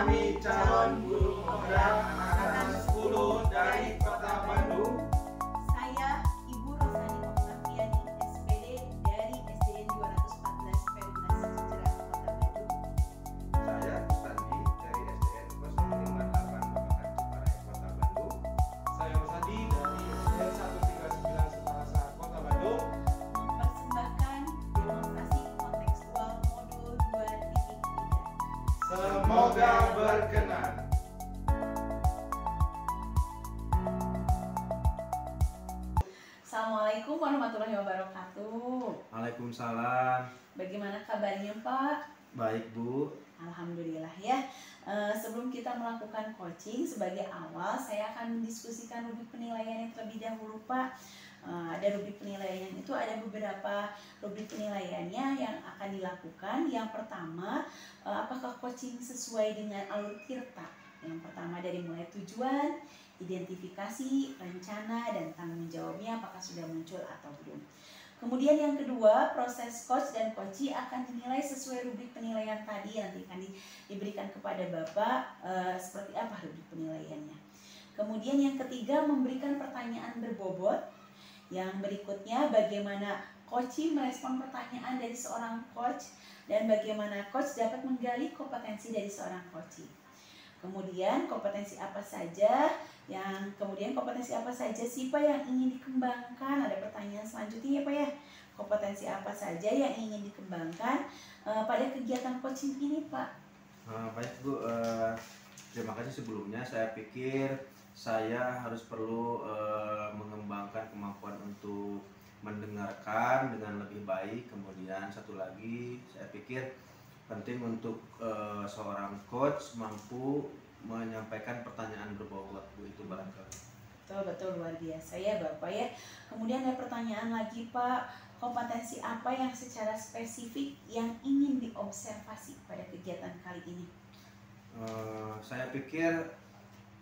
Kami calon guru penggerak angkatan 10 dari Kota Bandung. Saya Ibu Rosani Oktaviani, SPD dari SDN 214 Perumnas Sejahtera Kota Bandung. Saya Sandi dari SDN 058 Babakan Ciparai Kota Bandung. Saya Sandi dari SDN 139 Sukarasa Kota Bandung. Mempersembahkan demonstrasi kontekstual modul 2.3. Semoga berkenan. Assalamualaikum warahmatullahi wabarakatuh. Waalaikumsalam. Bagaimana kabarnya Pak? Baik Bu. Alhamdulillah ya. Sebelum kita melakukan coaching, sebagai awal saya akan mendiskusikan rubrik penilaian yang terlebih dahulu Pak. Ada rubrik penilaian itu ada beberapa rubrik penilaiannya yang akan dilakukan. Yang pertama, apakah coaching sesuai dengan alur tirta? Yang pertama dari mulai tujuan, identifikasi, rencana, dan tanggung jawabnya apakah sudah muncul atau belum. Kemudian yang kedua, proses coach dan coachee akan dinilai sesuai rubrik penilaian tadi, nanti akan diberikan kepada Bapak seperti apa rubrik penilaiannya. Kemudian yang ketiga, memberikan pertanyaan berbobot. Yang berikutnya, bagaimana coachee merespon pertanyaan dari seorang coach dan bagaimana coach dapat menggali kompetensi dari seorang coachee. Kemudian kompetensi apa saja sih Pak yang ingin dikembangkan? Ada pertanyaan selanjutnya ya Pak ya. Kompetensi apa saja yang ingin dikembangkan pada kegiatan coaching ini Pak? Baik Bu. Terima kasih sebelumnya. Saya pikir saya harus perlu mengembangkan kemampuan untuk mendengarkan dengan lebih baik. Kemudian satu lagi, saya pikir penting untuk seorang coach mampu menyampaikan pertanyaan berbobot Bu, itu barangkali. Betul luar biasa ya Bapak ya. Kemudian ada pertanyaan lagi Pak, kompetensi apa yang secara spesifik yang ingin diobservasi pada kegiatan kali ini? Saya pikir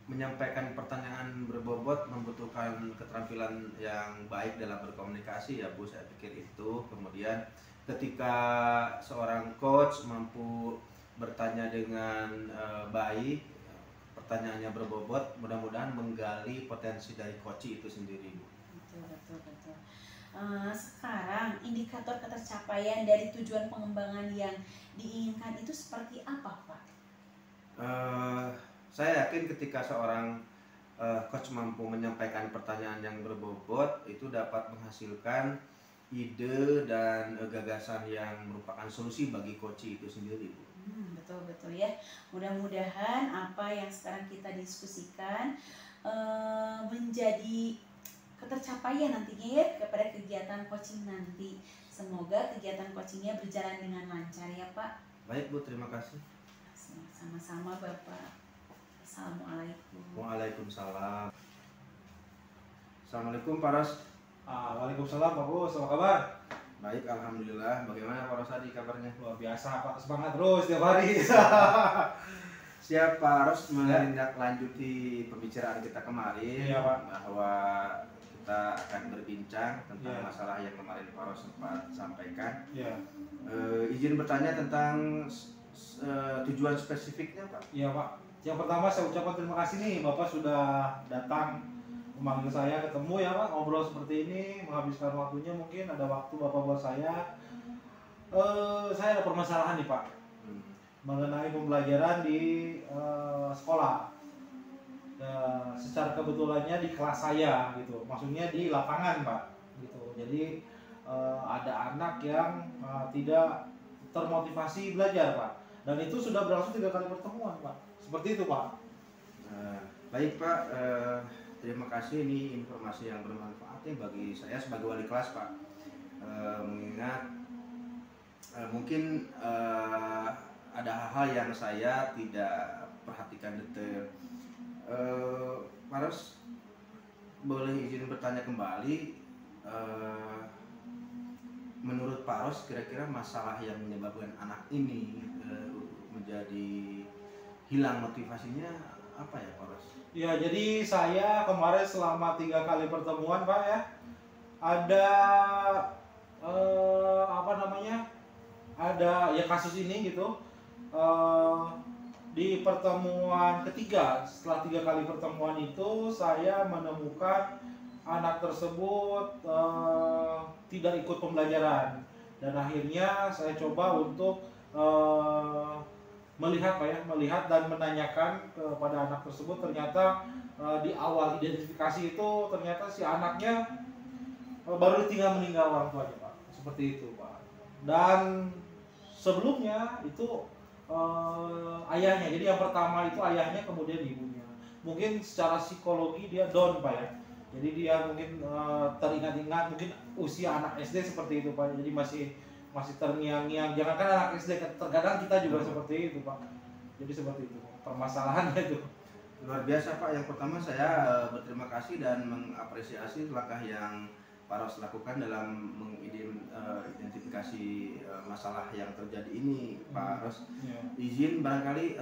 menyampaikan pertanyaan berbobot membutuhkan keterampilan yang baik dalam berkomunikasi ya Bu, saya pikir itu. Kemudian ketika seorang coach mampu bertanya dengan baik, pertanyaannya berbobot, mudah-mudahan menggali potensi dari coach itu sendiri Bu. Betul. Sekarang indikator ketercapaian dari tujuan pengembangan yang diinginkan itu seperti apa Pak? Saya yakin ketika seorang coach mampu menyampaikan pertanyaan yang berbobot, itu dapat menghasilkan ide dan gagasan yang merupakan solusi bagi coach itu sendiri Bu. Betul ya. Mudah-mudahan apa yang sekarang kita diskusikan menjadi ketercapaian nantinya ya kepada kegiatan coaching nanti. Semoga kegiatan coachingnya berjalan dengan lancar ya Pak. Baik Bu, terima kasih. Sama-sama Bapak. Assalamualaikum. Waalaikumsalam. Assalamualaikum Pak Ros. Waalaikumsalam Pak Bos, apa kabar? Baik, alhamdulillah. Bagaimana Pak Rosadi kabarnya? Luar biasa Pak, semangat terus tiap hari. Siap Pak Ros, menindaklanjuti pembicaraan kita kemarin. Iya, Pak. Bahwa kita akan berbincang tentang Iya. masalah yang kemarin Pak Ros sempat sampaikan. Iya. Izin bertanya tentang tujuan spesifiknya Pak. Iya Pak. Yang pertama saya ucapkan terima kasih nih Bapak sudah datang memanggil saya ketemu ya Pak, ngobrol seperti ini, menghabiskan waktunya. Mungkin ada waktu Bapak buat saya. Saya ada permasalahan nih Pak mengenai pembelajaran di sekolah. Secara kebetulannya di kelas saya gitu, maksudnya di lapangan Pak gitu. Jadi ada anak yang tidak termotivasi belajar Pak, dan itu sudah berlangsung 3 kali pertemuan Pak, seperti itu Pak. Baik Pak, terima kasih, ini informasi yang bermanfaat nih bagi saya sebagai wali kelas Pak. Mengingat mungkin ada hal-hal yang saya tidak perhatikan detail. Pak Ros, boleh izin bertanya kembali, menurut Pak Ros kira-kira masalah yang menyebabkan anak ini menjadi hilang motivasinya apa ya Pak Ros? Ya, jadi saya kemarin selama 3 kali pertemuan Pak ya, ada ada ya kasus ini gitu. Di di pertemuan ketiga, setelah 3 kali pertemuan itu saya menemukan anak tersebut tidak ikut pembelajaran, dan akhirnya saya coba untuk melihat dan menanyakan kepada anak tersebut. Ternyata di awal identifikasi itu ternyata si anaknya baru ditinggal meninggal orang tuanya, Pak, seperti itu, Pak. Dan sebelumnya itu ayahnya, jadi yang pertama itu ayahnya, kemudian ibunya. Mungkin secara psikologi dia down, Pak, ya. Jadi dia mungkin teringat-ingat, mungkin usia anak SD seperti itu, Pak. Jadi masih terngiang-ngiang. Jangankan anak SD, terkadang kita juga seperti itu, Pak. Jadi seperti itu permasalahannya itu. Luar biasa, Pak. Yang pertama saya berterima kasih dan mengapresiasi langkah yang Pak Ros lakukan dalam mengidentifikasi masalah yang terjadi ini, Pak Ros. Izin barangkali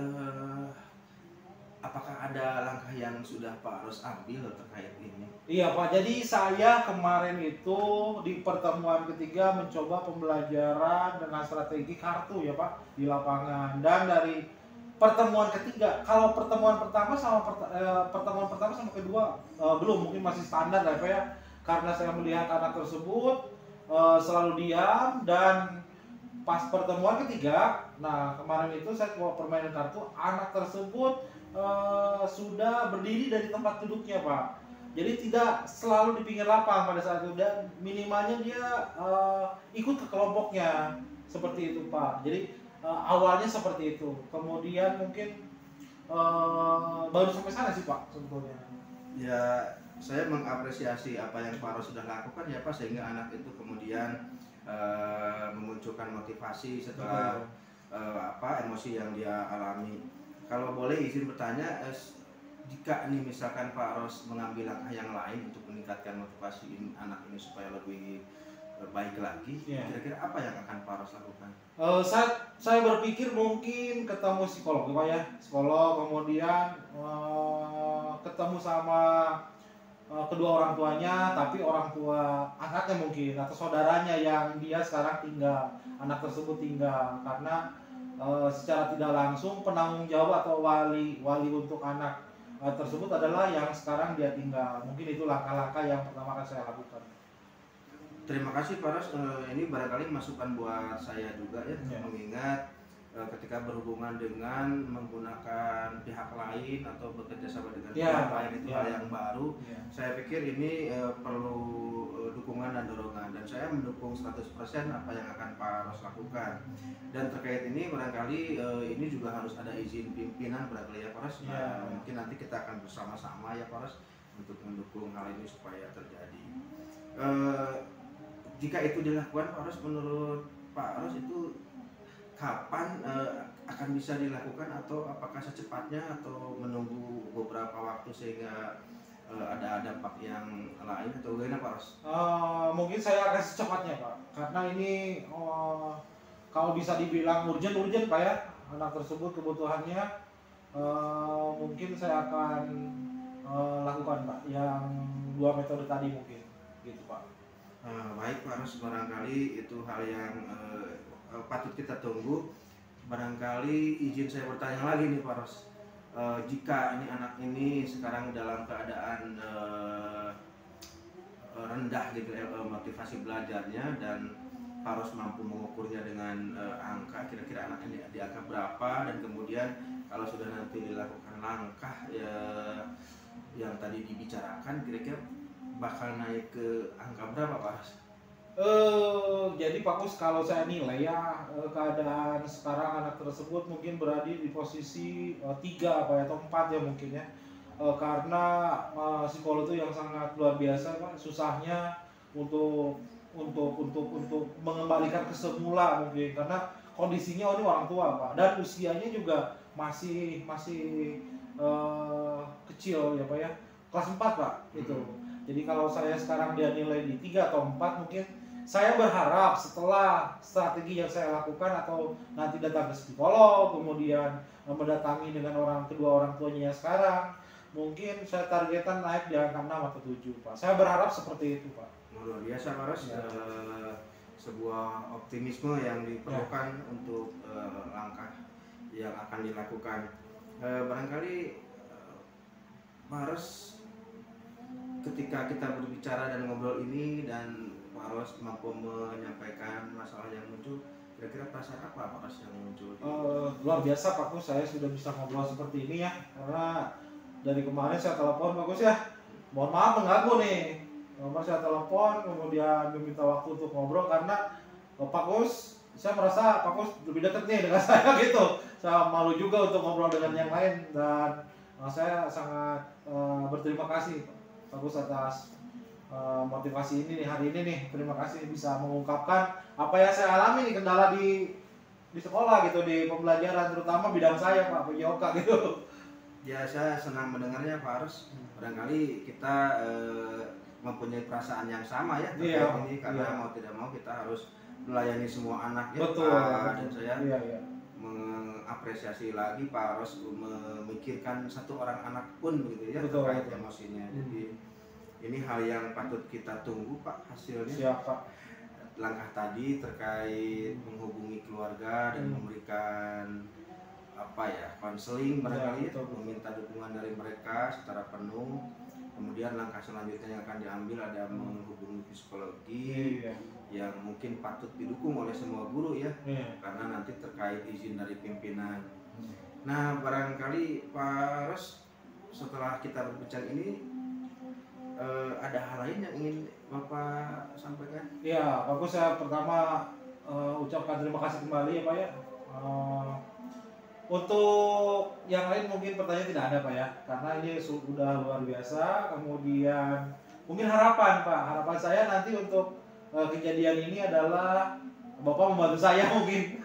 apakah ada langkah yang sudah Pak Ros ambil terkait ini? Iya, Pak, jadi saya kemarin itu di pertemuan ketiga mencoba pembelajaran dengan strategi kartu, ya Pak, di lapangan. Dan dari pertemuan ketiga, kalau pertemuan pertama sama kedua belum, mungkin masih standar lah, Pak, ya. Karena saya melihat anak tersebut selalu diam, dan pas pertemuan ketiga, nah kemarin itu saya bawa permainan kartu, anak tersebut sudah berdiri dari tempat duduknya, Pak. Jadi tidak selalu di pinggir lapang pada saat itu, dan minimalnya dia ikut ke kelompoknya, seperti itu, Pak. Jadi awalnya seperti itu, kemudian mungkin baru sampai sana sih, Pak, sebetulnya. Ya, saya mengapresiasi apa yang Pak Ros sudah lakukan, ya Pak, sehingga anak itu kemudian memunculkan motivasi setelah emosi yang dia alami. Kalau boleh izin bertanya, jika nih misalkan Pak Ros mengambil langkah yang lain untuk meningkatkan motivasi anak ini supaya lebih baik lagi, kira-kira apa yang akan Pak Ros lakukan? Saya berpikir mungkin ketemu psikolog, Pak, ya, psikolog, kemudian ketemu sama kedua orang tuanya, tapi orang tua anaknya mungkin atau saudaranya yang dia sekarang tinggal, anak tersebut tinggal, karena secara tidak langsung penanggung jawab atau wali untuk anak tersebut adalah yang sekarang dia tinggal. Mungkin itu langkah-langkah yang pertama akan saya lakukan. Terima kasih Pak Ros, ini barangkali masukan buat saya juga, ya. Mengingat ketika berhubungan dengan menggunakan pihak lain atau bekerja sama dengan pihak lain itu hal yang baru. Saya pikir ini perlu dukungan dan dorongan, dan saya mendukung 100% apa yang akan Pak Ros lakukan. Dan terkait ini barangkali ini juga harus ada izin pimpinan barangkali, ya Pak Ros. Mungkin nanti kita akan bersama-sama, ya Pak Ros, untuk mendukung hal ini supaya terjadi. Jika itu dilakukan, Pak Ros, menurut Pak Ros itu kapan akan bisa dilakukan, atau apakah secepatnya atau menunggu beberapa waktu sehingga ada dampak yang lain, atau bagaimana Pak Ros? Mungkin saya akan secepatnya, Pak, karena ini kalau bisa dibilang urgent, Pak, ya, anak tersebut kebutuhannya. Mungkin saya akan lakukan, Pak, yang 2 metode tadi mungkin, gitu, Pak. Baik Pak Ros, barangkali itu hal yang patut kita tunggu. Barangkali izin saya bertanya lagi nih Pak Ros, jika ini anak ini sekarang dalam keadaan rendah gitu, motivasi belajarnya, dan Pak Ros mampu mengukurnya dengan angka, kira-kira anak ini di angka berapa, dan kemudian kalau sudah nanti dilakukan langkah yang tadi dibicarakan, kira-kira bakal naik ke angka berapa Pak Ros? Jadi Pak Kus, kalau saya nilai ya, keadaan sekarang anak tersebut mungkin berada di posisi 3 atau 4 ya mungkin, ya. Karena psikolog itu yang sangat luar biasa, Pak, susahnya untuk mengembalikan ke semula mungkin, karena kondisinya ini orang tua, Pak, dan usianya juga masih kecil, ya Pak, ya, kelas 4, Pak, itu. Jadi kalau saya sekarang dia nilai di 3 atau 4 mungkin, saya berharap setelah strategi yang saya lakukan atau nanti datang ke psikolog, kemudian mendatangi dengan kedua orang tuanya yang sekarang, mungkin saya targetkan naik di angka 6 atau 7, Pak. Saya berharap seperti itu, Pak. Luar biasa Pak Ros, sebuah optimisme yang diperlukan untuk langkah yang akan dilakukan. Barangkali harus ketika kita berbicara dan ngobrol ini dan harus mampu menyampaikan masalah yang muncul, kira-kira perasaan apa Pak Ros yang muncul? Luar biasa Pak Kus, saya sudah bisa ngobrol seperti ini ya, karena dari kemarin saya telepon Pak Kus ya, mohon maaf mengganggu nih. Kemarin saya telepon kemudian meminta waktu untuk ngobrol karena Pak Kus, saya merasa Pak Kus lebih dekat nih dengan saya gitu. Saya malu juga untuk ngobrol dengan yang lain dan saya sangat berterima kasih Pak Kus atas motivasi ini nih hari ini nih. Terima kasih bisa mengungkapkan apa yang saya alami nih, kendala di sekolah gitu, di pembelajaran terutama bidang saya Pak PJOK gitu. Ya, saya senang mendengarnya Pak Ros. Barangkali kita mempunyai perasaan yang sama ya terkait ini, karena mau tidak mau kita harus melayani semua anak ya. Betul. Dan saya mengapresiasi lagi Pak Ros memikirkan satu orang anak pun begitu ya. Betul, terkait emosinya. Jadi ini hal yang patut kita tunggu Pak hasilnya. Siap Pak. Langkah tadi terkait menghubungi keluarga dan memberikan konseling barangkali ya, meminta dukungan dari mereka secara penuh. Kemudian langkah selanjutnya yang akan diambil ada menghubungi psikologi yang mungkin patut didukung oleh semua guru ya, karena nanti terkait izin dari pimpinan. Nah, barangkali Pak Ros, setelah kita berbincang ini ada hal lain yang ingin Bapak sampaikan? Ya, bagus. Saya pertama ucapkan terima kasih kembali ya Pak ya. Untuk yang lain mungkin pertanyaan tidak ada Pak ya, karena ini sudah luar biasa. Kemudian mungkin harapan Pak, harapan saya nanti untuk kejadian ini adalah Bapak membantu saya mungkin.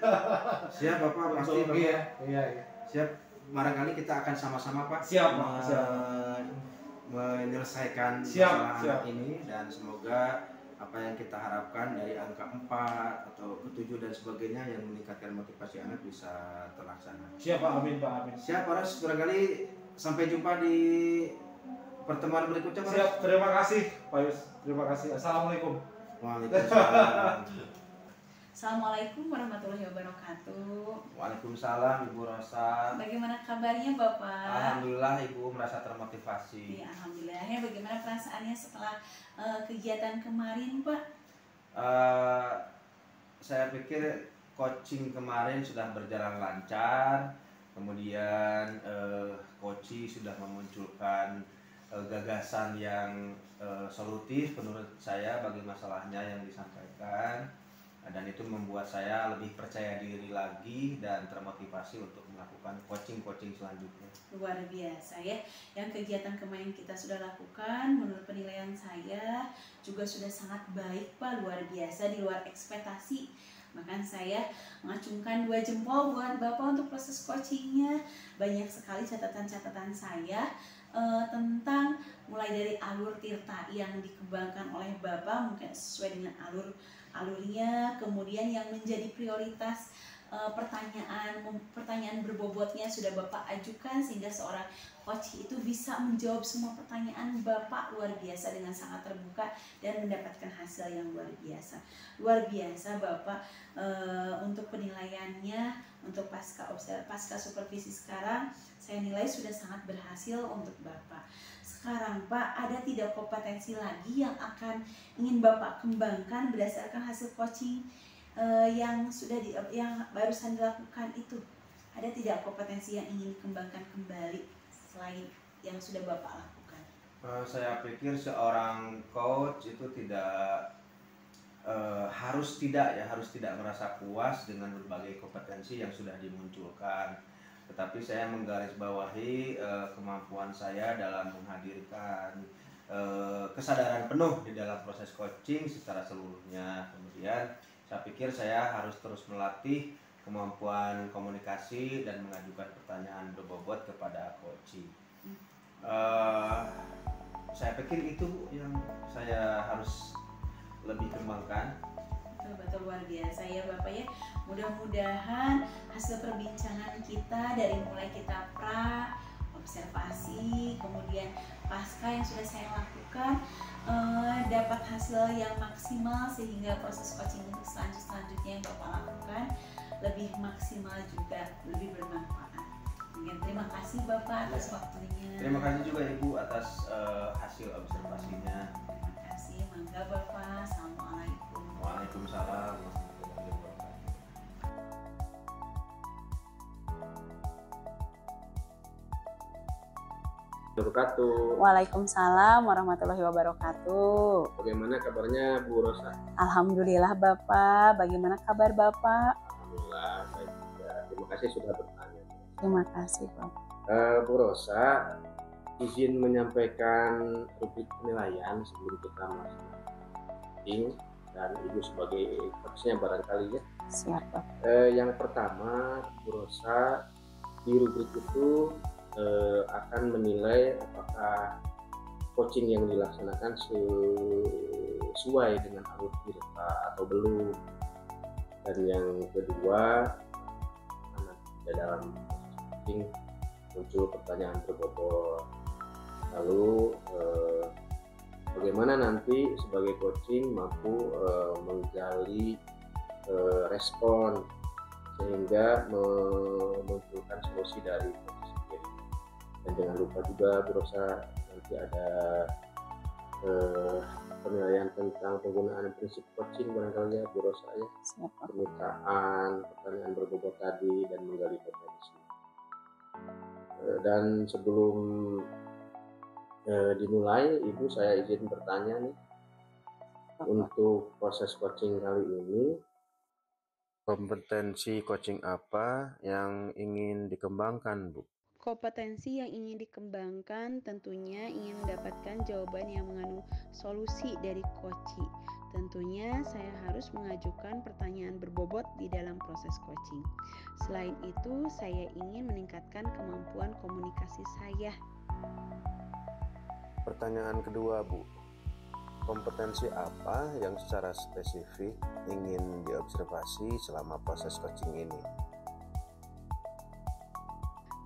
Siap Bapak, pasti Bapak. Iya. Siap, barangkali kita akan sama-sama Pak. Siap Pak, menyelesaikan masalah anak ini, dan semoga apa yang kita harapkan dari angka 4 atau ke 7 dan sebagainya yang meningkatkan motivasi anak bisa terlaksana. Siap Pak, amin Pak, amin. Siap Pak Ros, barangkali sampai jumpa di pertemuan berikutnya Pak Ros. Siap, terima kasih Pak Yus, terima kasih. Assalamualaikum. Waalaikumsalam. Assalamualaikum warahmatullahi wabarakatuh. Waalaikumsalam Ibu Rosa. Bagaimana kabarnya Bapak? Alhamdulillah Ibu merasa termotivasi. Ya, alhamdulillah. Bagaimana perasaannya setelah kegiatan kemarin Pak? Saya pikir coaching kemarin sudah berjalan lancar. Kemudian coach sudah memunculkan gagasan yang solutif menurut saya bagi masalahnya yang disampaikan. Dan itu membuat saya lebih percaya diri lagi dan termotivasi untuk melakukan coaching selanjutnya. Luar biasa ya, yang kegiatan kemarin kita sudah lakukan menurut penilaian saya juga sudah sangat baik Pak, luar biasa, di luar ekspektasi. Bahkan saya mengacungkan 2 jempol buat Bapak untuk proses coachingnya. Banyak sekali catatan-catatan saya tentang mulai dari alur Tirta yang dikembangkan oleh Bapak mungkin sesuai dengan alurnya, kemudian yang menjadi prioritas pertanyaan berbobotnya sudah Bapak ajukan sehingga seorang coach itu bisa menjawab semua pertanyaan Bapak luar biasa dengan sangat terbuka dan mendapatkan hasil yang luar biasa. Luar biasa Bapak untuk penilaiannya untuk pasca supervisi sekarang saya nilai sudah sangat berhasil untuk Bapak. Sekarang Pak, ada tidak kompetensi lagi yang akan ingin Bapak kembangkan berdasarkan hasil coaching yang barusan dilakukan itu? Ada tidak kompetensi yang ingin dikembangkan kembali selain yang sudah Bapak lakukan? Saya pikir seorang coach itu harus tidak merasa puas dengan berbagai kompetensi yang sudah dimunculkan. Tetapi saya menggarisbawahi kemampuan saya dalam menghadirkan kesadaran penuh di dalam proses coaching secara seluruhnya. Kemudian saya pikir saya harus terus melatih kemampuan komunikasi dan mengajukan pertanyaan berbobot kepada coaching. Saya pikir itu yang saya harus lebih kembangkan. Betul luar biasa ya Bapak ya. Mudah-mudahan hasil perbincangan kita dari mulai kita observasi, kemudian pasca yang sudah saya lakukan dapat hasil yang maksimal sehingga proses coaching untuk selanjutnya yang Bapak lakukan lebih maksimal juga lebih bermanfaat. Terima Terima kasih Bapak atas waktunya. Terima kasih juga Ibu atas hasil observasinya. Terima kasih. Mangga Bapak. Assalamualaikum. Waalaikumsalam. Wabarakatuh. Waalaikumsalam warahmatullahi wabarakatuh. Bagaimana kabarnya Bu Rosa? Alhamdulillah Bapak, bagaimana kabar Bapak? Alhamdulillah baik juga. Terima kasih sudah bertanya. Terima kasih Bapak. Bu Rosa, izin menyampaikan rubrik penilaian sebelum kita masuk dan Ibu sebagai coachnya barangkali ya. Siap Bapak. Yang pertama, Bu Rosa di rubrik itu akan menilai apakah coaching yang dilaksanakan sesuai dengan alur kita atau belum. Dan yang kedua, karena tidak dalam coaching muncul pertanyaan berbobot. Lalu bagaimana nanti sebagai coaching mampu menggali respon sehingga memunculkan solusi dari coaching sendiri. Dan jangan lupa juga Bu Rosa nanti ada penilaian tentang penggunaan prinsip coaching barangkali ya Bu Rosa ya. Siap Bapak. Permintaan, pertanyaan berbobot tadi dan menggali potensi. Dan sebelum dimulai, Ibu saya izin bertanya nih, untuk proses coaching kali ini, kompetensi coaching apa yang ingin dikembangkan, Bu? Kompetensi yang ingin dikembangkan tentunya ingin mendapatkan jawaban yang mengandung solusi dari coaching. Tentunya saya harus mengajukan pertanyaan berbobot di dalam proses coaching. Selain itu, saya ingin meningkatkan kemampuan komunikasi saya. Pertanyaan kedua, Bu. Kompetensi apa yang secara spesifik ingin diobservasi selama proses coaching ini?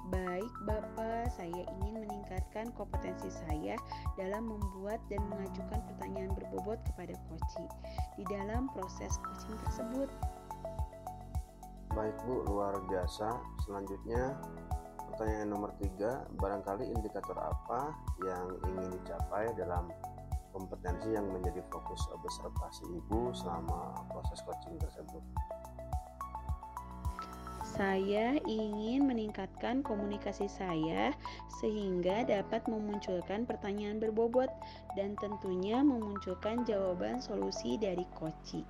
Baik Bapak, saya ingin meningkatkan kompetensi saya dalam membuat dan mengajukan pertanyaan berbobot kepada coaching di dalam proses coaching tersebut. Baik Bu, luar biasa. Selanjutnya pertanyaan nomor 3, barangkali indikator apa yang ingin dicapai dalam kompetensi yang menjadi fokus observasi Ibu selama proses coaching tersebut? Saya ingin meningkatkan komunikasi saya sehingga dapat memunculkan pertanyaan berbobot dan tentunya memunculkan jawaban solusi dari coaching.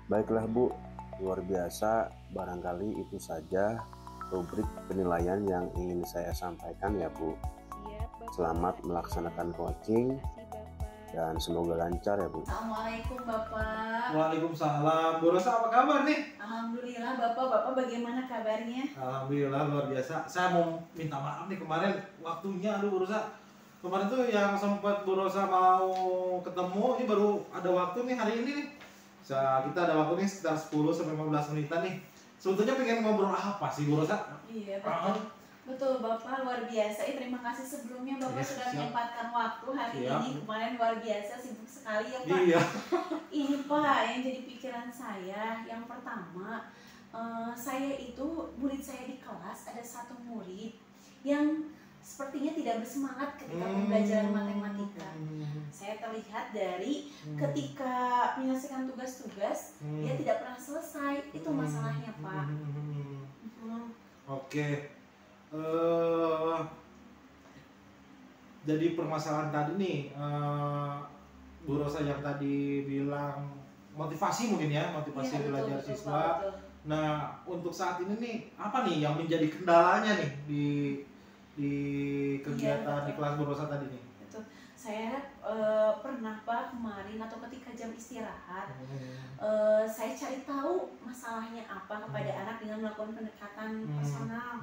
Baiklah Bu, luar biasa. Barangkali itu saja rubrik penilaian yang ingin saya sampaikan ya Bu. Siap, Bapak. Selamat melaksanakan coaching Terima kasih, Bapak. dan semoga lancar ya Bu. Assalamualaikum Bapak. Waalaikumsalam. Bu Rosa apa kabar nih? Alhamdulillah Bapak bagaimana kabarnya? Alhamdulillah luar biasa. Saya mau minta maaf nih kemarin waktunya, aduh Bu Rosa. Kemarin tuh yang sempat Bu Rosa mau ketemu, ini baru ada waktu nih hari ini nih. Kita ada waktu nih sekitar 10-15 menitan nih. Sebetulnya pengen ngobrol apa sih Bu Rosa? Iya betul. Betul Bapak, luar biasa. Terima kasih sebelumnya Bapak Iya, sudah siap. menyempatkan waktu hari Siap. ini. Kemarin luar biasa sibuk sekali ya Pak. Iya. Ini Pak yang jadi pikiran saya. Yang pertama, saya itu murid saya di kelas ada satu murid yang sepertinya tidak bersemangat ketika pembelajaran matematika. Saya terlihat dari ketika menyelesaikan tugas-tugas dia tidak pernah selesai. Itu masalahnya Pak. Oke. Jadi permasalahan tadi nih, Bu Rosa yang tadi bilang motivasi mungkin ya, motivasi Iya, belajar betul, siswa. Pak, betul. Nah, untuk saat ini nih, apa nih yang menjadi kendalanya nih di kegiatan Iya, di kelas Bu Rosa tadi nih? Betul. Saya pernah Pak kemarin atau ketika jam istirahat saya cari tahu masalahnya apa kepada anak dengan melakukan pendekatan personal.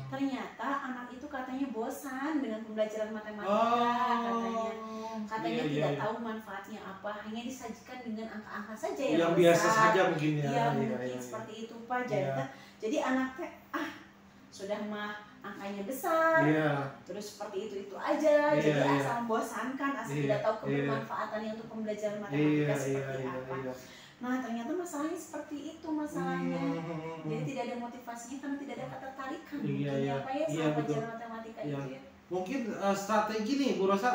Ternyata anak itu katanya bosan dengan pembelajaran matematika, katanya tidak tahu manfaatnya apa, hanya disajikan dengan angka-angka saja yang biasa besar. saja mungkin ya. Iya, mungkin seperti itu Pak. Jadi anaknya sudah mah angkanya besar, terus seperti itu aja, jadi asal membosankan, asal tidak tahu kebermanfaatannya untuk pembelajaran matematika seperti apa. Nah ternyata masalahnya seperti itu masalahnya, jadi tidak ada motivasinya karena tidak ada kata ketertarikan Iya, mungkin iya. apa ya Iya, sama betul. pelajaran matematika Iya. itu ya. Mungkin strategi nih Bu Rosa,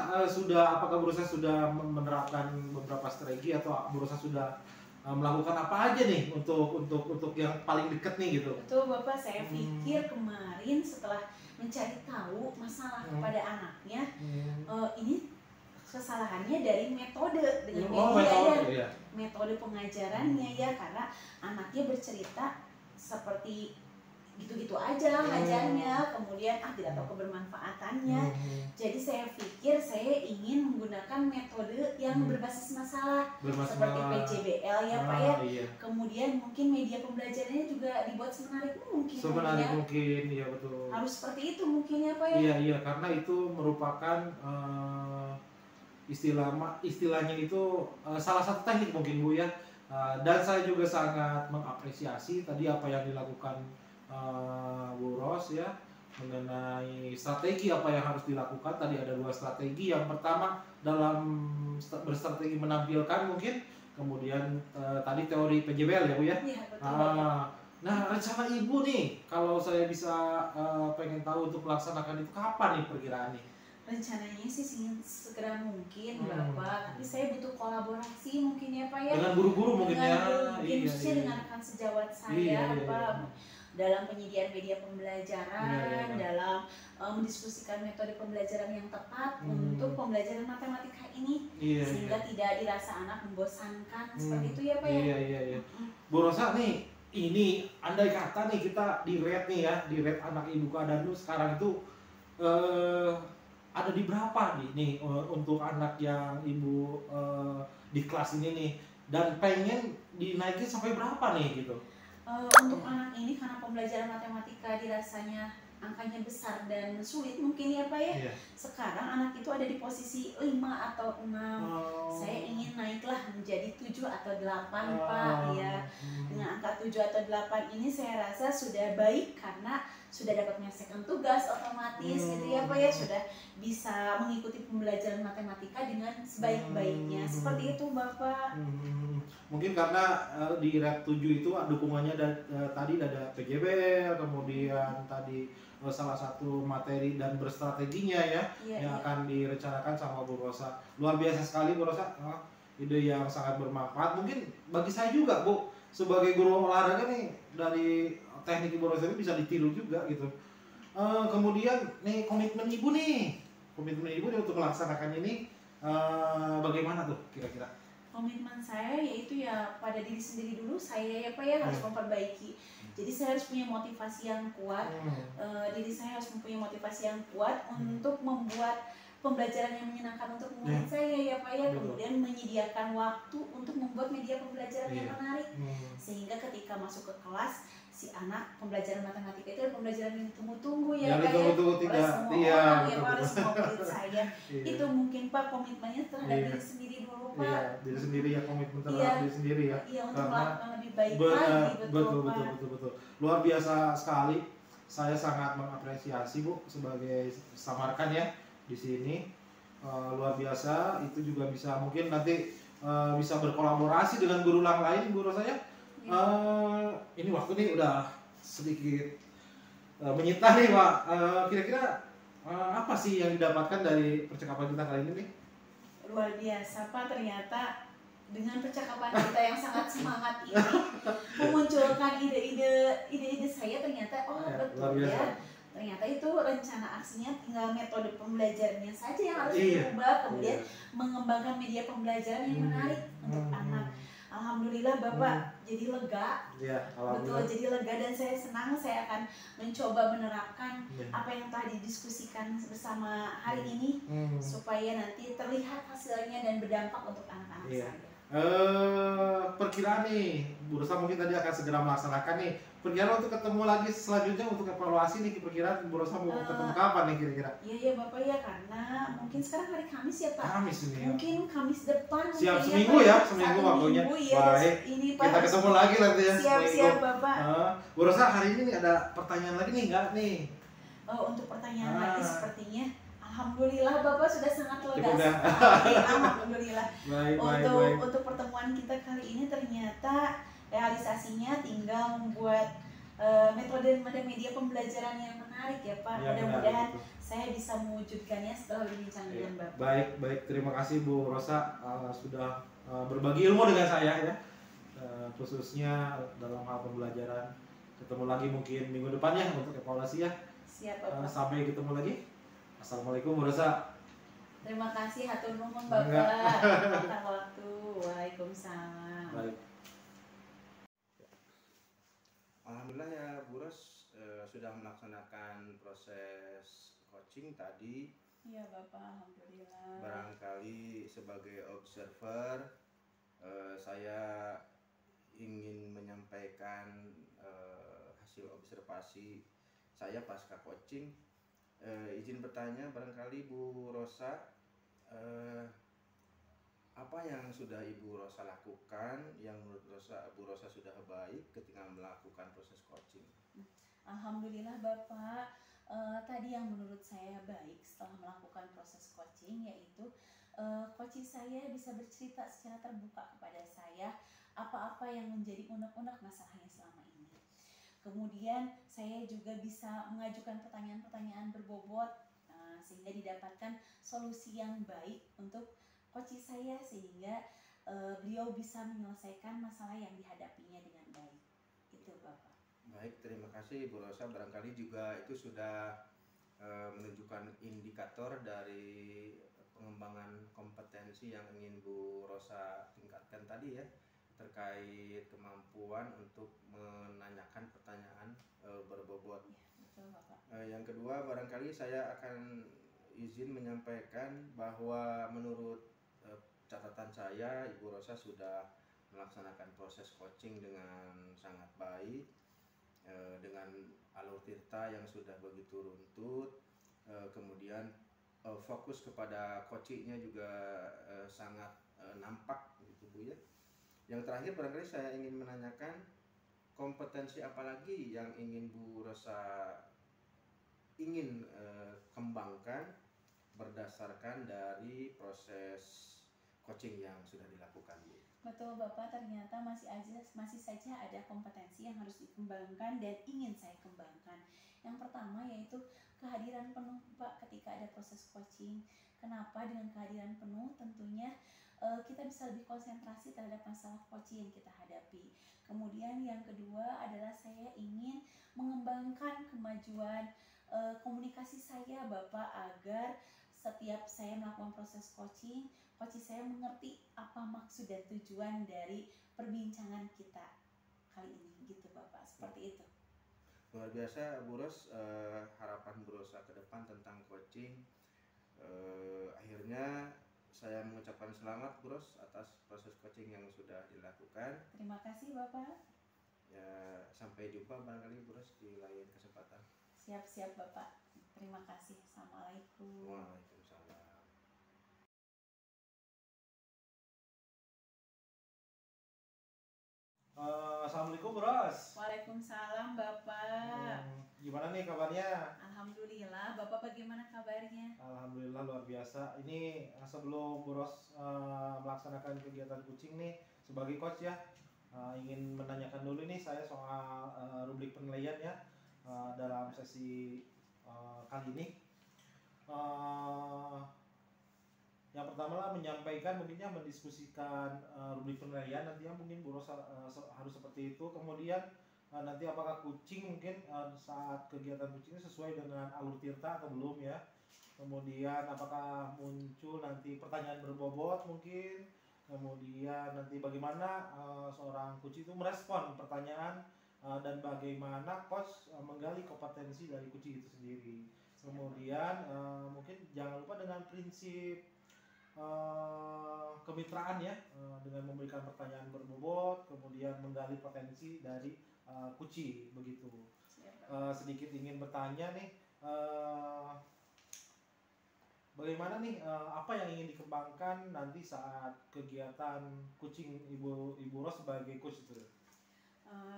apakah Bu Rosa sudah menerapkan beberapa strategi atau Bu Rosa sudah melakukan apa aja nih untuk yang paling deket nih gitu? Betul Bapak, saya pikir kemarin setelah mencari tahu masalah kepada anaknya, ini kesalahannya dari metode dengan media ya, metode pengajarannya ya, karena anaknya bercerita seperti gitu-gitu aja ngajarnya, kemudian tidak tahu kebermanfaatannya. Jadi saya pikir saya ingin menggunakan metode yang berbasis masalah seperti PJBL ya Pak ya. Iya. Kemudian mungkin media pembelajarannya juga dibuat semenarik mungkin. Semenarik mungkin, iya betul. Harus seperti itu mungkin ya Pak ya. Iya, karena itu merupakan istilahnya itu salah satu teknik mungkin Bu ya. Dan saya juga sangat mengapresiasi tadi apa yang dilakukan Bu Ros ya, mengenai strategi apa yang harus dilakukan. Tadi ada 2 strategi. Yang pertama dalam berstrategi menampilkan mungkin, kemudian tadi teori PJBL ya Bu ya. Iya betul. Nah, rencana Ibu nih, kalau saya bisa pengen tahu untuk melaksanakan itu kapan nih perkiraannya? Rencananya sih ingin segera mungkin Bapak, tapi saya butuh kolaborasi mungkin ya Pak ya. Dengan guru-guru mungkin ya. Mungkin khususnya dengan rekan sejawat saya Pak. Dalam penyediaan media pembelajaran, dalam mendiskusikan metode pembelajaran yang tepat untuk pembelajaran matematika ini, sehingga tidak dirasa anak membosankan seperti itu ya Pak ya. Iya. Bu Rosa nih, ini andai kata nih kita di rate nih ya, di rate anak Ibu Kadanu sekarang itu ada di berapa nih untuk anak yang Ibu di kelas ini nih, dan pengen dinaikin sampai berapa nih gitu? Untuk anak ini karena pembelajaran matematika dirasanya angkanya besar dan sulit mungkin ya Pak ya. Sekarang anak itu ada di posisi 5 atau 6. Saya ingin naiklah menjadi 7 atau 8 Pak ya. Dengan angka 7 atau 8 ini saya rasa sudah baik karena sudah dapat menyelesaikan tugas otomatis gitu ya Pak ya, sudah bisa mengikuti pembelajaran matematika dengan sebaik-baiknya. Seperti itu Bapak. Mungkin karena di rate 7 itu dukungannya tadi ada PJBL, kemudian tadi salah satu materi dan berstrateginya ya, yang akan direncanakan sama Bu Rosa. Luar biasa sekali Bu Rosa, ide yang sangat bermanfaat. Mungkin bagi saya juga Bu, sebagai guru olahraga nih, dari teknik Ibu Rosa ini bisa ditiru juga gitu. Kemudian nih komitmen Ibu nih untuk melaksanakan ini bagaimana tuh kira-kira? Komitmen saya yaitu ya pada diri sendiri dulu, saya ya Pak ya harus memperbaiki. Jadi saya harus punya motivasi yang kuat, diri saya harus mempunyai motivasi yang kuat untuk membuat pembelajaran yang menyenangkan untuk murid saya ya Pak ya. Kemudian menyediakan waktu untuk membuat media pembelajaran yang menarik, sehingga ketika masuk ke kelas si anak pembelajaran matematika itu adalah pembelajaran yang ditunggu-tunggu ya Pak ya, oleh semua orang ya Pak, oleh semua murid saya. Itu mungkin Pak komitmennya terhadap diri sendiri dulu Pak. Iya, diri sendiri ya, komitmen terhadap diri sendiri ya. Iya, untuk melakukan lebih baik lagi. Betul. Luar biasa sekali. Saya sangat mengapresiasi Bu sebagai samarkan ya di sini. Luar biasa. Itu juga bisa mungkin nanti bisa berkolaborasi dengan guru yang lain, guru saya. Ini waktu nih udah sedikit menyita nih Pak. Kira-kira apa sih yang didapatkan dari percakapan kita kali ini nih? Luar biasa Pak, ternyata dengan percakapan kita yang sangat semangat ini memunculkan ide-ide saya, ternyata betul ya. Ternyata itu rencana aksinya tinggal metode pembelajarannya saja yang harus diubah, kemudian mengembangkan media pembelajaran yang menarik untuk anak. Alhamdulillah Bapak jadi lega, betul jadi lega, dan saya senang. Saya akan mencoba menerapkan apa yang telah didiskusikan bersama hari ini supaya nanti terlihat hasilnya dan berdampak untuk anak-anak saya. Perkiraan nih, Bu Rosa mungkin tadi akan segera melaksanakan nih. Perkiraan untuk ketemu lagi selanjutnya untuk evaluasi nih, perkiraan Bu Rosa mau ketemu kapan nih kira-kira? Iya Bapak ya, karena mungkin sekarang hari Kamis ya Pak. Kamis ini ya. Mungkin Kamis depan. Siap seminggu ya, seminggu waktunya. Baik. Ini Pak. Kita ketemu lagi nanti ya. Siap Bapak. Bu Rosa hari ini nih ada pertanyaan lagi nih nggak nih? Untuk pertanyaan lagi sepertinya. Alhamdulillah Bapak sudah sangat lega sekali. Alhamdulillah. Baik. Untuk pertemuan kita kali ini ternyata realisasinya tinggal membuat metode media pembelajaran yang menarik ya Pak. Iya, Mudah-mudahan benar, saya bisa mewujudkannya setelah berbincang Iya. dengan Bapak. Baik, terima kasih Bu Rosa sudah berbagi ilmu dengan saya ya, khususnya dalam hal pembelajaran. Ketemu lagi mungkin minggu depan ya untuk evaluasi ya. Siap Bapak. Sampai ketemu lagi. Assalamualaikum Bu Rosa. Terima kasih, hatur nuhun Enggak. Bapak. Makan waktu. Waalaikumsalam. Baik. Alhamdulillah ya Bu Ros, sudah melaksanakan proses coaching tadi. Iya Bapak, alhamdulillah. Barangkali sebagai observer, saya ingin menyampaikan hasil observasi saya pasca coaching. Izin bertanya, barangkali Bu Rosa, apa yang sudah Ibu Rosa lakukan yang menurut Bu Rosa sudah baik ketika melakukan proses coaching? Alhamdulillah Bapak, tadi yang menurut saya baik setelah melakukan proses coaching yaitu coaching saya bisa bercerita secara terbuka kepada saya apa-apa yang menjadi unek-unek masalahnya selama ini. Kemudian saya juga bisa mengajukan pertanyaan-pertanyaan berbobot sehingga didapatkan solusi yang baik untuk coaching saya sehingga beliau bisa menyelesaikan masalah yang dihadapinya dengan baik. Itu Bapak. Baik, terima kasih Bu Rosa. Barangkali juga itu sudah menunjukkan indikator dari pengembangan kompetensi yang ingin Bu Rosa tingkatkan tadi ya, terkait kemampuan untuk menanyakan pertanyaan berbobot. Ya, betul Bapak. Yang kedua, barangkali saya akan izin menyampaikan bahwa menurut catatan saya, Ibu Rosa sudah melaksanakan proses coaching dengan sangat baik, dengan alur tirta yang sudah begitu runtut, kemudian fokus kepada coachingnya juga sangat nampak gitu Bu ya. Yang terakhir barangkali saya ingin menanyakan kompetensi apa lagi yang ingin Bu Rosa ingin kembangkan berdasarkan dari proses coaching yang sudah dilakukan Bu. Betul Bapak, ternyata masih saja ada kompetensi yang harus dikembangkan dan ingin saya kembangkan. Yang pertama yaitu kehadiran penuh Pak ketika ada proses coaching. Kenapa dengan kehadiran penuh? Tentunya kita bisa lebih konsentrasi terhadap masalah coaching yang kita hadapi. Kemudian yang kedua adalah saya ingin mengembangkan kemajuan komunikasi saya Bapak agar setiap saya melakukan proses coaching saya mengerti apa maksud dan tujuan dari perbincangan kita kali ini gitu Bapak, seperti itu. Luar biasa Bu Ros, harapan Bu Rosa ke depan tentang coaching. Akhirnya saya mengucapkan selamat Bu Ros atas proses coaching yang sudah dilakukan. Terima kasih Bapak. Ya, sampai jumpa barangkali Bu Ros di lain kesempatan. Siap-siap Bapak. Terima kasih. Assalamualaikum. Waalaikumsalam. Assalamualaikum Bros. Waalaikumsalam Bapak. Gimana nih kabarnya? Alhamdulillah. Bapak bagaimana kabarnya? Alhamdulillah luar biasa. Ini sebelum Bros melaksanakan kegiatan coaching nih sebagai coach ya, ingin menanyakan dulu nih saya soal rubrik penilaian ya dalam sesi kali ini. Yang pertama lah menyampaikan mungkinnya mendiskusikan rubrik penilaian nantinya mungkin Bu Rosa harus seperti itu. Kemudian nanti apakah coaching mungkin saat kegiatan coaching sesuai dengan alur tirta atau belum ya. Kemudian apakah muncul nanti pertanyaan berbobot mungkin. Kemudian nanti bagaimana seorang coach itu merespon pertanyaan dan bagaimana coach menggali kompetensi dari coach itu sendiri. Kemudian mungkin jangan lupa dengan prinsip kemitraan ya, dengan memberikan pertanyaan berbobot, kemudian menggali potensi dari kuci begitu. Sedikit ingin bertanya nih, bagaimana nih apa yang ingin dikembangkan nanti saat kegiatan coaching Ibu Ros sebagai coach itu?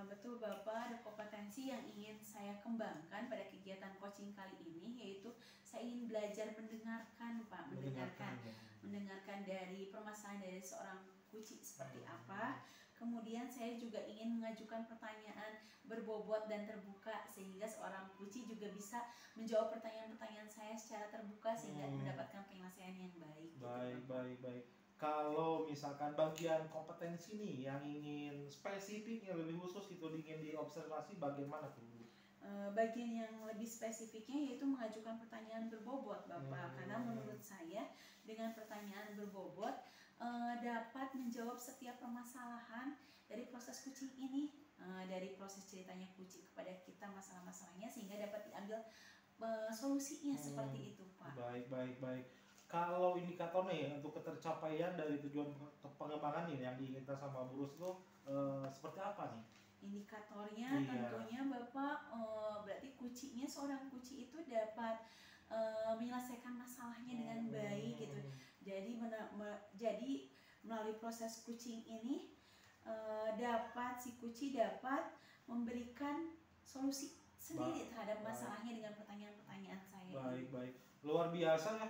Betul Bapak, ada kompetensi yang ingin saya kembangkan pada kegiatan coaching kali ini, yaitu saya ingin belajar mendengarkan Pak, mendengarkan dari permasalahan dari seorang coach seperti apa, Kemudian saya juga ingin mengajukan pertanyaan berbobot dan terbuka sehingga seorang coach juga bisa menjawab pertanyaan-pertanyaan saya secara terbuka sehingga mendapatkan penyelesaian yang baik. Baik. Kalau misalkan bagian kompetensi nih yang ingin spesifik, yang lebih khusus itu ingin diobservasi bagian mana tuh? Bagian yang lebih spesifiknya yaitu mengajukan pertanyaan berbobot Bapak, karena menurut saya dengan pertanyaan berbobot dapat menjawab setiap permasalahan dari proses coaching ini, dari proses ceritanya coaching kepada kita masalah-masalahnya sehingga dapat diambil solusinya seperti itu Pak. Baik. Kalau indikatornya ya untuk ketercapaian dari tujuan pengembangan ini yang diinginkan sama Bu Ros itu seperti apa nih? Indikatornya tentunya Bapak berarti seorang kuci itu dapat menyelesaikan masalahnya dengan baik gitu. Jadi melalui proses coaching ini si kuci dapat memberikan solusi sendiri terhadap masalahnya dengan pertanyaan-pertanyaan saya. Baik. Luar biasa ya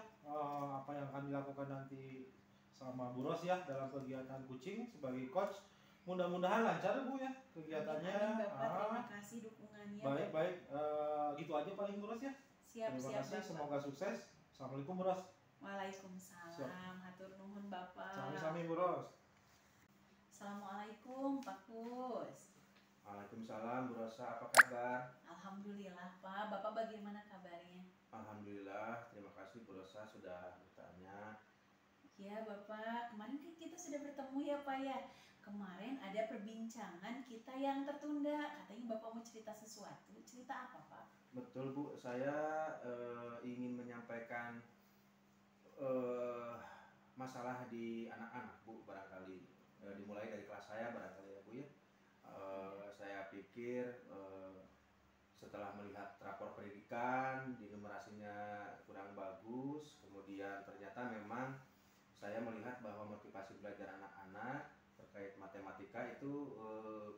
apa yang akan dilakukan nanti sama Bu Ros ya dalam kegiatan coaching sebagai coach. Mudah-mudahan lancar Bu ya kegiatannya. Bapak, terima kasih dukungannya. Baik. Gitu aja paling Bu Ros ya. Siap. Terima kasih, Bapak. semoga sukses. Assalamualaikum Bu Ros. Waalaikumsalam. Hatur nuhun Bapak. Sami-sami Bu Ros. Assalamualaikum Pak Kus. Waalaikumsalam Bu Rosa, apa kabar? Alhamdulillah Pak. Bapak bagaimana kabarnya? Alhamdulillah, terima kasih Bu Rosa sudah bertanya. Ya Bapak, kemarin kan kita sudah bertemu ya Pak ya. Kemarin ada perbincangan kita yang tertunda. Katanya Bapak mau cerita sesuatu. Cerita apa Pak? Betul Bu, saya ingin menyampaikan masalah di anak-anak Bu, barangkali dimulai dari kelas saya barangkali ya Bu ya. Saya pikir setelah melihat rapor pendidikan, di numerasinya kurang bagus, kemudian ternyata memang saya melihat bahwa motivasi belajar anak-anak terkait matematika itu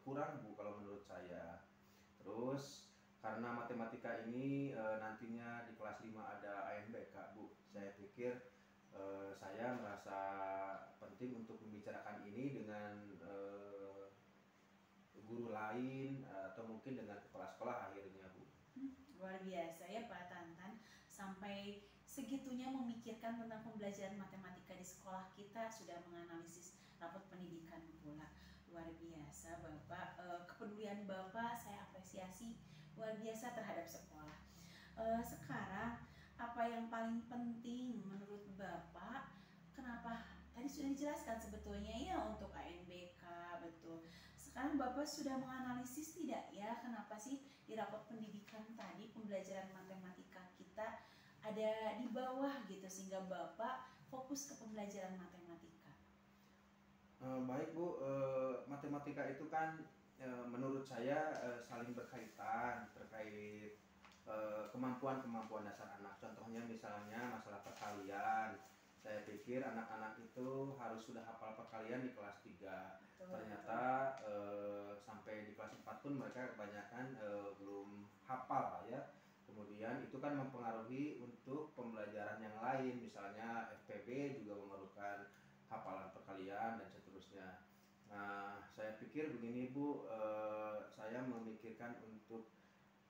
kurang Bu kalau menurut saya. Terus karena matematika ini nantinya di kelas 5 ada ANBK Bu, saya pikir saya merasa penting untuk membicarakan ini dengan guru lain atau mungkin dengan kepala sekolah akhirnya Bu. Luar biasa ya Pak Tantan, sampai segitunya memikirkan tentang pembelajaran matematika di sekolah kita, sudah menganalisis rapot pendidikan pula. Luar biasa Bapak, kepedulian Bapak saya apresiasi luar biasa terhadap sekolah. Sekarang apa yang paling penting menurut Bapak, kenapa tadi sudah dijelaskan sebetulnya ya untuk ANBK, betul. Sekarang Bapak sudah menganalisis tidak ya kenapa sih di rapot pendidikan tadi pembelajaran matematika kita ada di bawah gitu sehingga Bapak fokus ke pembelajaran matematika. Baik Bu, matematika itu kan menurut saya saling berkaitan terkait kemampuan dasar anak. Contohnya misalnya masalah perkalian. Saya pikir anak-anak itu harus sudah hafal perkalian di kelas 3. Ternyata sampai di kelas 4 pun mereka kebanyakan belum hafal ya. Kemudian itu kan mempengaruhi untuk pembelajaran yang lain, misalnya FPB juga memerlukan hafalan perkalian dan seterusnya. Nah, saya pikir begini Bu, saya memikirkan untuk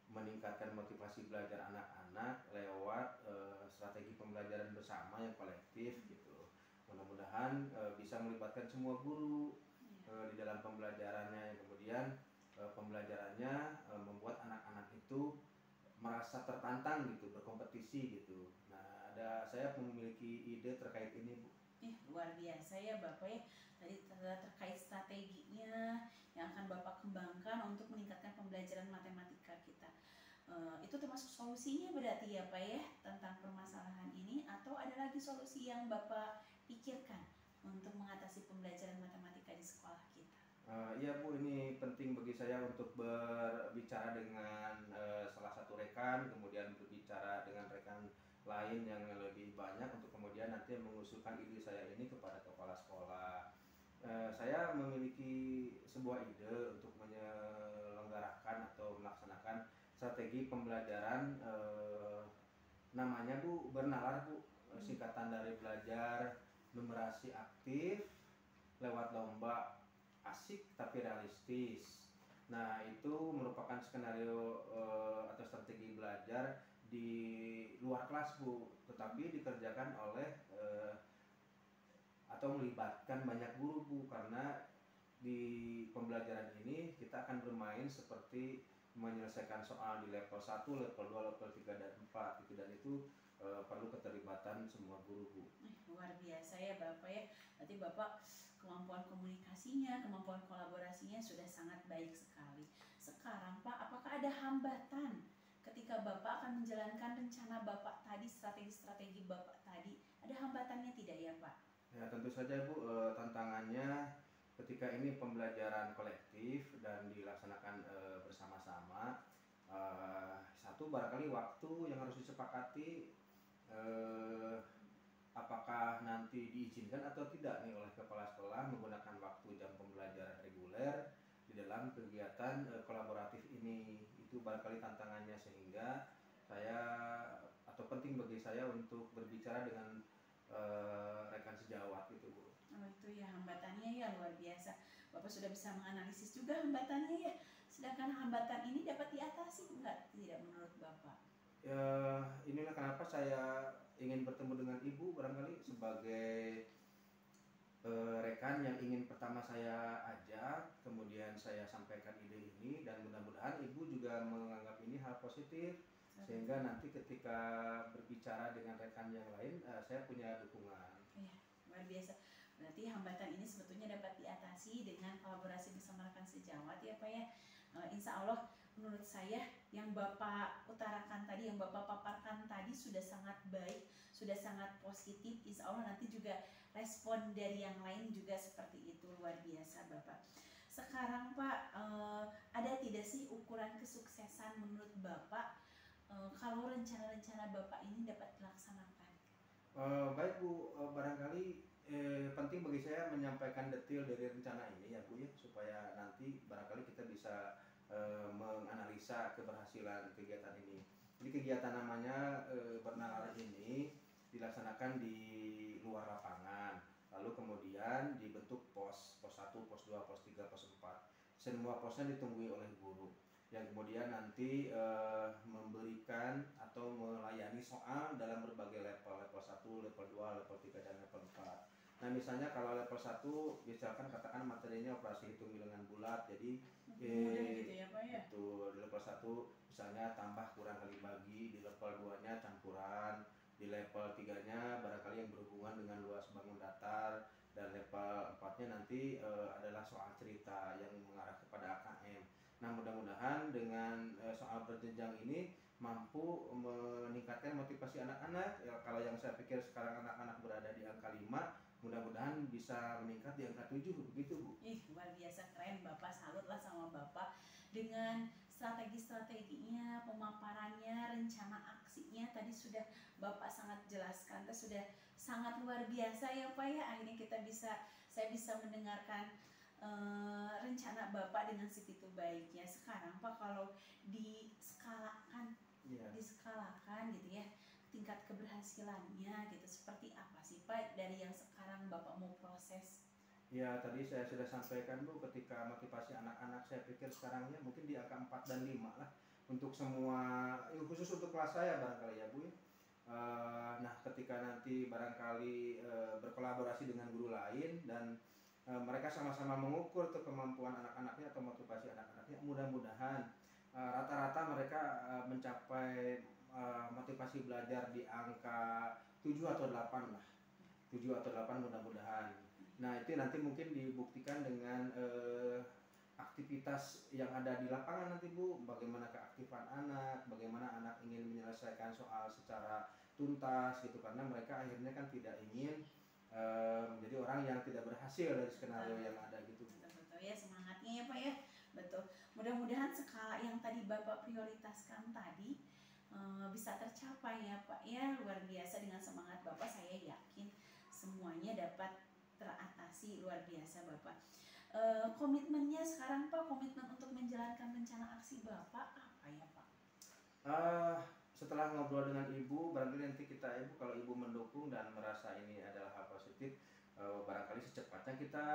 meningkatkan motivasi belajar anak-anak lewat strategi pembelajaran bersama yang kolektif gitu. Mudah-mudahan bisa melibatkan semua guru di dalam pembelajarannya, yang kemudian pembelajarannya membuat anak-anak itu merasa tertantang gitu, berkompetisi gitu. Nah, saya memiliki ide terkait ini Bu. Luar biasa ya Bapak ya, tadi terkait strateginya yang akan Bapak kembangkan untuk meningkatkan pembelajaran matematika kita. Itu termasuk solusinya berarti ya Pak ya tentang permasalahan ini, atau ada lagi solusi yang Bapak pikirkan untuk mengatasi pembelajaran matematika di sekolah kita? Iya Bu, ini penting bagi saya untuk berbicara dengan salah satu rekan, kemudian berbicara dengan rekan lain yang lebih banyak untuk kemudian nanti mengusulkan ide saya ini kepada kepala sekolah. Saya memiliki sebuah ide untuk menyelenggarakan atau melaksanakan strategi pembelajaran, namanya Bu bernalar Bu, singkatan dari belajar numerasi aktif lewat lomba asik tapi realistis. Nah, itu merupakan skenario atau strategi belajar di luar kelas Bu, tetapi dikerjakan oleh atau melibatkan banyak guru Bu, karena di pembelajaran ini kita akan bermain seperti menyelesaikan soal di level 1, level 2, level 3 dan 4 gitu, dan itu perlu keterlibatan semua guru Bu. Luar biasa ya Bapak ya. Berarti Bapak kemampuan komunikasinya, kemampuan kolaborasinya sudah sangat baik sekali. Sekarang Pak, apakah ada hambatan ketika Bapak akan menjalankan rencana Bapak tadi, strategi-strategi Bapak tadi? Ada hambatannya tidak ya Pak? Ya tentu saja Bu, tantangannya ketika ini pembelajaran kolektif dan dilaksanakan bersama-sama, satu barangkali waktu yang harus disepakati, apakah nanti diizinkan atau tidak nih oleh kepala sekolah menggunakan waktu jam pembelajaran reguler di dalam kegiatan kolaboratif ini. Itu barangkali tantangannya, sehingga saya atau penting bagi saya untuk berbicara dengan rekan sejawat gitu Bu. Oh itu ya hambatannya ya, luar biasa. Bapak sudah bisa menganalisis juga hambatannya ya. Sedangkan hambatan ini dapat diatasi enggak, tidak menurut Bapak? Ya, inilah kenapa saya ingin bertemu dengan Ibu barangkali sebagai rekan yang ingin pertama saya ajak, kemudian saya sampaikan ide ini, dan mudah-mudahan Ibu juga menganggap ini hal positif, sehingga nanti ketika berbicara dengan rekan yang lain saya punya dukungan. Iya, luar biasa. Berarti hambatan ini sebetulnya dapat diatasi dengan kolaborasi bersama rekan sejawat ya Pak ya. Insya Allah menurut saya yang Bapak utarakan tadi, yang Bapak paparkan tadi sudah sangat baik, sudah sangat positif. Insya Allah nanti juga respon dari yang lain juga seperti itu, luar biasa Bapak. Sekarang Pak, ada tidak sih ukuran kesuksesan menurut Bapak kalau rencana-rencana Bapak ini dapat dilaksanakan? Baik Bu, barangkali penting bagi saya menyampaikan detail dari rencana ini ya Bu ya, supaya nanti barangkali kita bisa menganalisa keberhasilan kegiatan ini. Jadi kegiatan namanya bernalar ini dilaksanakan di luar lapangan, lalu kemudian dibentuk pos 1, pos 2, pos 3, pos 4. Semua posnya ditunggui oleh guru yang kemudian nanti memberikan atau melayani soal dalam berbagai level 1, level 2, level 3, dan level 4. Nah misalnya kalau level 1, misalkan katakan materinya operasi hitung bilangan bulat, jadi gitu ya Pak ya? itu di level 1 misalnya tambah kurang kali bagi, di level 2 nya campuran, di level 3 nya barangkali yang berhubungan dengan luas bangun datar, dan level 4 nya nanti adalah soal cerita yang mengarah kepada AKM. Nah mudah-mudahan dengan soal berjenjang ini mampu meningkatkan motivasi anak-anak. Ya, kalau yang saya pikir sekarang anak-anak berada di angka 5, mudah-mudahan bisa meningkat di angka 7, begitu Bu. Luar biasa keren Bapak, salut lah sama Bapak dengan strategi-strateginya, pemaparannya, rencana aksinya tadi sudah Bapak sangat jelaskan, sudah sangat luar biasa ya Pak ya. Akhirnya saya bisa mendengarkan rencana Bapak dengan segitu baiknya. Sekarang Pak kalau diskalakan gitu ya, tingkat keberhasilannya gitu seperti apa sih Pak dari yang sekarang Bapak mau proses? Ya tadi saya sudah sampaikan Bu, ketika motivasi anak-anak saya pikir sekarangnya mungkin di angka 4 dan 5 lah untuk semua, khusus untuk kelas saya barangkali ya Bu. Nah ketika nanti barangkali berkolaborasi dengan guru lain dan mereka sama-sama mengukur tuh kemampuan anak-anaknya atau motivasi anak-anaknya, mudah-mudahan rata-rata mereka mencapai motivasi belajar di angka 7 atau 8 lah. 7 atau 8 mudah-mudahan. Nah itu nanti mungkin dibuktikan dengan aktivitas yang ada di lapangan nanti Bu. Bagaimana keaktifan anak, bagaimana anak ingin menyelesaikan soal secara tuntas gitu. Karena mereka akhirnya kan tidak ingin menjadi orang yang tidak berhasil dari skenario yang ada gitu. Betul ya, semangatnya ya Pak ya. Betul. Mudah-mudahan skala yang tadi Bapak prioritaskan tadi bisa tercapai ya Pak ya. Luar biasa, dengan semangat Bapak saya yakin semuanya dapat teratasi. Luar biasa Bapak. Komitmennya sekarang Pak, komitmen untuk menjalankan rencana aksi Bapak apa ya Pak? Setelah ngobrol dengan Ibu, barangkali nanti Ibu kalau Ibu mendukung dan merasa ini adalah hal positif, barangkali secepatnya kita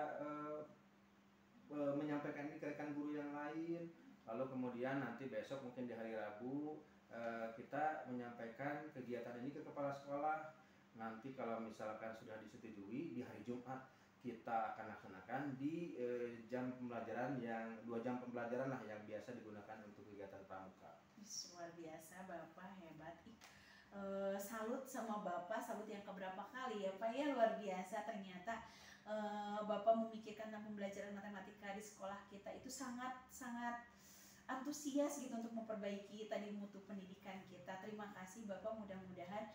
menyampaikan ini ke rekan guru yang lain. Lalu kemudian nanti besok mungkin di hari Rabu kita menyampaikan kegiatan ini ke kepala sekolah. Nanti kalau misalkan sudah disetujui, di hari Jumat kita akan laksanakan di jam pembelajaran yang 2 jam pembelajaran lah yang biasa digunakan untuk kegiatan pramuka. Luar biasa, Bapak hebat. Salut sama Bapak, salut yang keberapa kali ya Pak ya, luar biasa. Ternyata Bapak memikirkan tentang pembelajaran matematika di sekolah kita itu sangat antusias gitu untuk memperbaiki tadi mutu pendidikan kita. Terima kasih Bapak, mudah-mudahan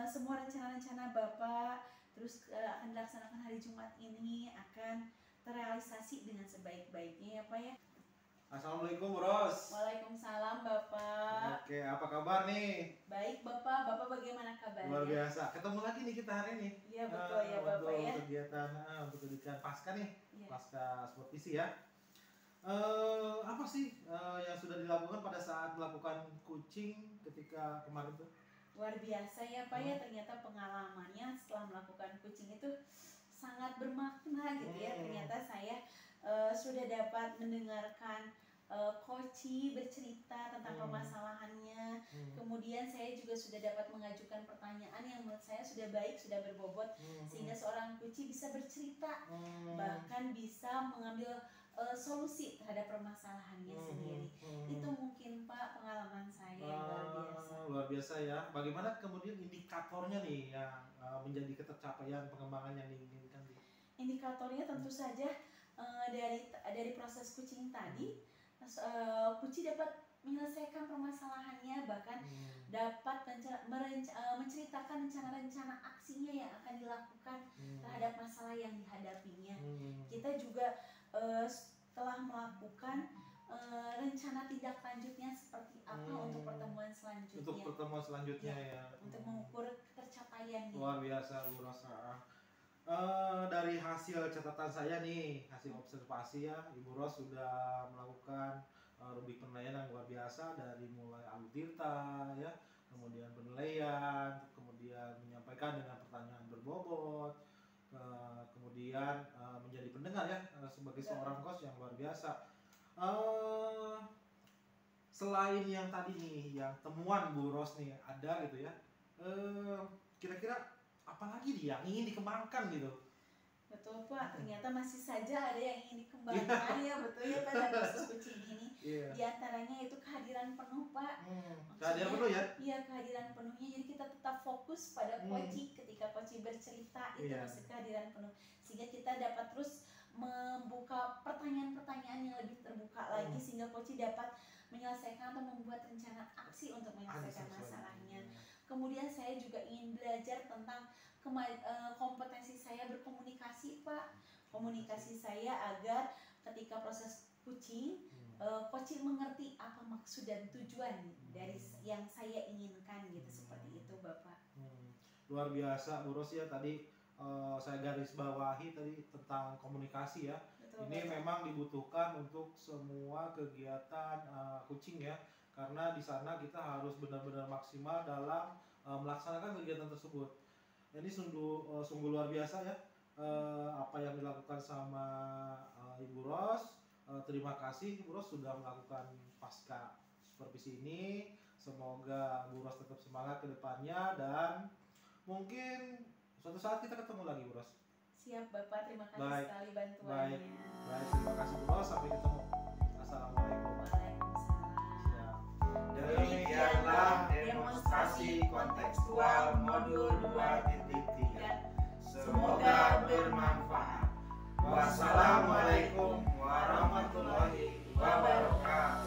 semua rencana-rencana Bapak terus akan dilaksanakan hari Jumat ini akan terrealisasi dengan sebaik-baiknya ya Pak ya. Assalamualaikum Bu Ros. Waalaikumsalam Bapak. Oke, apa kabar nih? Baik Bapak, Bapak bagaimana kabarnya? Luar biasa, ketemu lagi nih kita hari ini. Iya betul ya Bapak ya. Untuk kegiatan pasca nih, Ya. pasca sport isi ya. Apa sih yang sudah dilakukan pada saat melakukan coaching ketika kemarin tuh? Luar biasa ya Pak ya, ternyata pengalamannya setelah melakukan coaching itu sangat bermakna gitu ya. Ternyata saya sudah dapat mendengarkan coach bercerita tentang permasalahannya. Kemudian saya juga sudah dapat mengajukan pertanyaan yang menurut saya sudah baik, sudah berbobot, sehingga seorang coach bisa bercerita, bahkan bisa mengambil solusi terhadap permasalahannya sendiri. Itu mungkin Pak pengalaman saya yang luar biasa. Luar biasa ya. Bagaimana kemudian indikatornya nih yang menjadi ketercapaian pengembangan yang diinginkan? Indikatornya tentu saja dari proses coaching tadi, coach dapat menyelesaikan permasalahannya, bahkan dapat menceritakan rencana-rencana aksinya yang akan dilakukan terhadap masalah yang dihadapinya. Kita juga telah melakukan rencana tindak lanjutnya seperti apa untuk pertemuan selanjutnya. Untuk pertemuan selanjutnya ya. Untuk mengukur tercapaiannya. Luar biasa Bu Rosa. Dari hasil catatan saya nih, hasil observasi ya, Ibu Ros sudah melakukan rubrik penilaian yang luar biasa dari mulai alutirta ya, kemudian penilaian, kemudian menyampaikan dengan pertanyaan berbobot, kemudian menjadi pendengar ya sebagai seorang coach yang luar biasa. Selain yang tadi nih, yang temuan Bu Ros nih ada gitu ya, kira-kira apalagi nih yang ingin dikembangkan gitu? Betul Pak, ternyata masih saja ada yang ingin dikembangkan ya, betul ya pada proses coaching ini. Di antaranya itu kehadiran penuh Pak. Kehadiran penuh ya? Iya, kehadiran penuhnya, jadi kita tetap fokus pada coaching ketika coaching bercerita itu masih kehadiran penuh, sehingga kita dapat terus membuka pertanyaan-pertanyaan yang lebih terbuka lagi, sehingga coach dapat menyelesaikan atau membuat rencana aksi untuk menyelesaikan masalahnya. Kemudian saya juga ingin belajar tentang kompetensi saya berkomunikasi Pak, komunikasi saya agar ketika proses coaching, coaching mengerti apa maksud dan tujuan dari yang saya inginkan gitu, seperti itu Bapak. Luar biasa Bu Ros ya, tadi saya garis bawahi tadi tentang komunikasi ya. Betul, ini Bapak. memang dibutuhkan untuk semua kegiatan coaching ya, karena di sana kita harus benar-benar maksimal dalam melaksanakan kegiatan tersebut. Ini sungguh luar biasa ya apa yang dilakukan sama Ibu Ros. Terima kasih Ibu Ros sudah melakukan pasca supervisi ini. Semoga Bu Ros tetap semangat ke depannya dan mungkin suatu saat kita ketemu lagi Bu Ros. Siap Bapak, terima kasih sekali bantuannya. Baik, terima kasih Bu Ros, sampai ketemu. Assalamualaikum. Waalaikumsalam. Demikianlah demonstrasi kontekstual modul 2.3. Semoga bermanfaat. Wassalamualaikum warahmatullahi wabarakatuh.